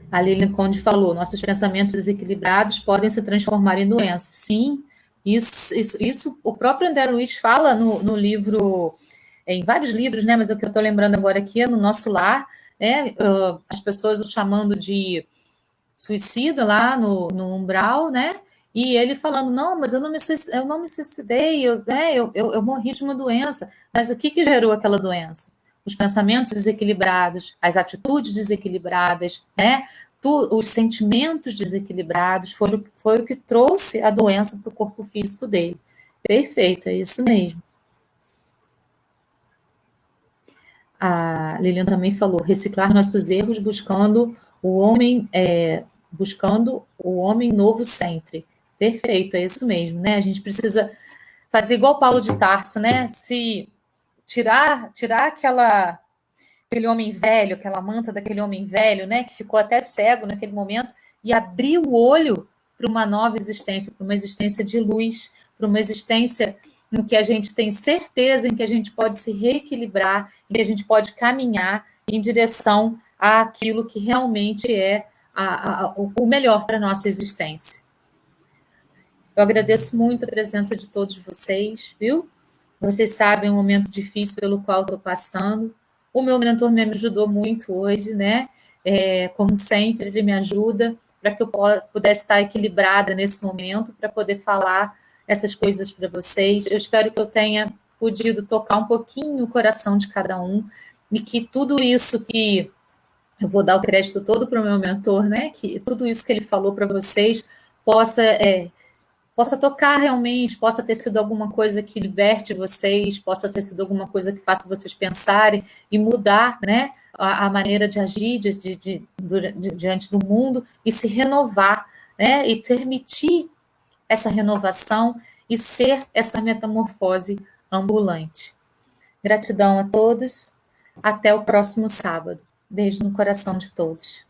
A Lilian Conde falou, nossos pensamentos desequilibrados podem se transformar em doenças. Sim, isso o próprio André Luiz fala no livro, em vários livros, né? Mas o que eu estou lembrando agora aqui é no Nosso Lar, né? As pessoas o chamando de suicida lá no umbral, né? E ele falando, não, mas eu não me suicidei, eu morri de uma doença. Mas o que gerou aquela doença? Os pensamentos desequilibrados, as atitudes desequilibradas, né? Os sentimentos desequilibrados foi o que trouxe a doença para o corpo físico dele. Perfeito, é isso mesmo. A Lilian também falou, reciclar nossos erros buscando o homem novo sempre. Perfeito, é isso mesmo, né? A gente precisa fazer igual Paulo de Tarso, né? Se tirar aquele homem velho, aquela manta daquele homem velho, né? Que ficou até cego naquele momento e abrir o olho para uma nova existência, para uma existência de luz, para uma existência em que a gente tem certeza, em que a gente pode se reequilibrar, em que a gente pode caminhar em direção àquilo que realmente é o melhor para a nossa existência. Eu agradeço muito a presença de todos vocês, viu? Vocês sabem o momento difícil pelo qual estou passando. O meu mentor me ajudou muito hoje, né? Como sempre, ele me ajuda para que eu pudesse estar equilibrada nesse momento, para poder falar essas coisas para vocês. Eu espero que eu tenha podido tocar um pouquinho o coração de cada um e que tudo isso que eu vou dar o crédito todo para o meu mentor, né? Que tudo isso que ele falou para vocês possa possa tocar realmente, possa ter sido alguma coisa que liberte vocês, possa ter sido alguma coisa que faça vocês pensarem e mudar, né, a maneira de agir diante do mundo e se renovar, né, e permitir essa renovação e ser essa metamorfose ambulante. Gratidão a todos. Até o próximo sábado. Beijo no coração de todos.